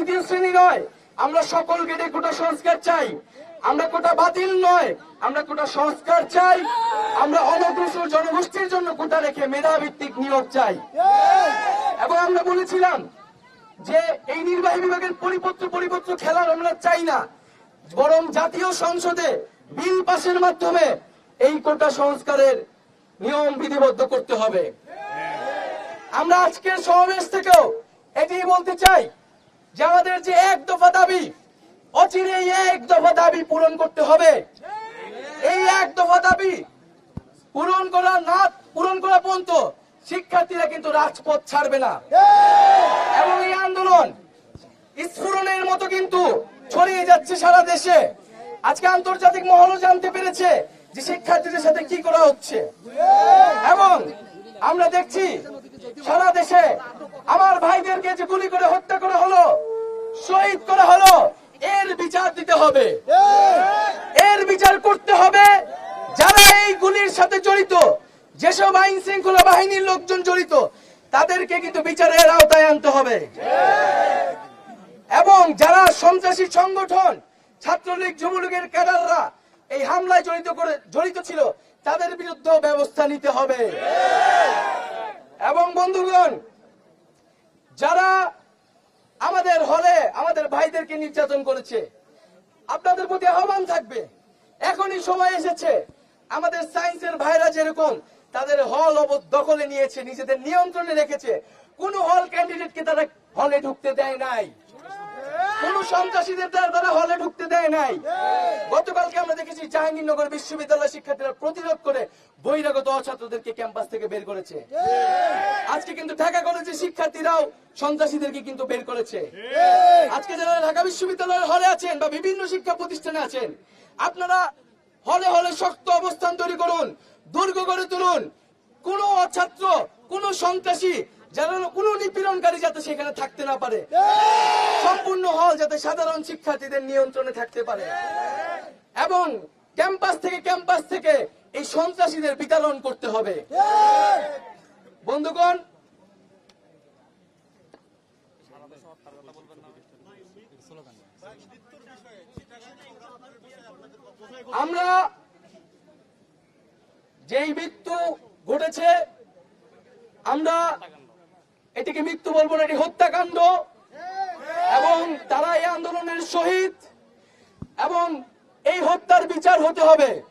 তৃতীয় শ্রেণী নয়, আমরা সকল গেটে কোটা সংস্কার চাই। আমরা কোটা বাতিল নয়, আমরা কোটা সংস্কার চাই। আমরা অনগ্রসর জনগোষ্ঠীর জন্য কোটা রেখে মেধাভিত্তিক নিয়োগ চাই। এবং আমরা বলেছিলাম যে এই নির্বাহী বিভাগের পরিপত্র খেলার আমরা চাই না, বরং জাতীয় সংসদে বিল পাশের মাধ্যমে এই কোটা সংস্কারের নিয়ম বিধিবদ্ধ করতে হবে। আমরা আজকের সমাবেশ থেকেও এটি বলতে চাই যে আমাদের যে এক দফা দাবি, অচিরে এই এক দফা দাবি পূরণ করতে হবে। এই এক দফা দাবি পূরণ করা পর্যন্ত শিক্ষার্থীরা কিন্তু রাজপথ ছাড়বে না। এবং এই আন্দোলন স্ফুরণের মতো কিন্তু ছড়িয়ে যাচ্ছে সারা দেশে। আজকে আন্তর্জাতিক মহলও জানতে পেরেছে যে শিক্ষার্থীদের সাথে কি করা হচ্ছে। এবং আমরা দেখছি সারা দেশে আমার ভাইদেরকে যে গুলি করে হত্যা করা হলো, শহীদ করা হলো, এর বিচার দিতে হবে, এর বিচার করতে হবে। যারা এই গুলির সাথে জড়িত, যেসব আইন শৃঙ্খলা বাহিনীর লোকজন জড়িত, তাদেরকে কিন্তু বিচারের আওতায় আনতে হবে। এবং যারা সন্ত্রাসী সংগঠন, ছাত্রলীগ, যুবলীগের ক্যাডাররা এই হামলায় জড়িত ছিল, তাদের বিরুদ্ধে ব্যবস্থা নিতে হবে। এবং বন্ধুগণ, যারা আমাদের হলে আমাদের ভাইদেরকে নির্যাতন করেছে, আপনাদের প্রতি আহ্বান থাকবে, এখনই সময় এসেছে আমাদের সায়েন্সের ভাইরা যেরকম তাদের হল দখলে নিয়েছে, নিজেদের নিয়ন্ত্রণে রেখেছে, কোন হল ক্যান্ডিডেটকে তারা হলে ঢুকতে দেয় নাই, কোন সন্ত্রাসীদের তারা হলে ঢুকতে দেয় নাই। গতকালকে আমরা দেখেছি জাহাঙ্গীরনগর বিশ্ববিদ্যালয় শিক্ষার্থীরা প্রতিরোধ করে বহিরাগত ছাত্রদেরকে ক্যাম্পাস থেকে বের করেছে। আজকে কিন্তু ঢাকা কলেজের শিক্ষার্থীরাও সন্ত্রাসীদেরকে কিন্তু বের করেছে। আজকে যারা ঢাকা বিশ্ববিদ্যালয়ের হলে আছেন বা বিভিন্ন শিক্ষা প্রতিষ্ঠানে আছেন, আপনারা হলে হলে শক্ত অবস্থান তৈরি করুন, দুর্গ গড়ে তুলুন। কোন ছাত্র, কোন সন্ত্রাসী, যারা কোন নিপীড়নকারী যাতে সেখানে থাকতে না পারে। সম্পূর্ণ হল যাতে সাধারণ শিক্ষার্থীদের নিয়ন্ত্রণে থাকতে পারে। এবং ক্যাম্পাস থেকে এই সন্ত্রাসীদের বিতাড়ন করতে হবে। বন্ধুগণ, আমরা যেই মৃত্যু ঘটেছে, আমরা এটিকে মৃত্যু বলবো না, এটি হত্যাকাণ্ড। এবং তারা এই আন্দোলনের শহীদ, এবং এই হত্যার বিচার হতে হবে।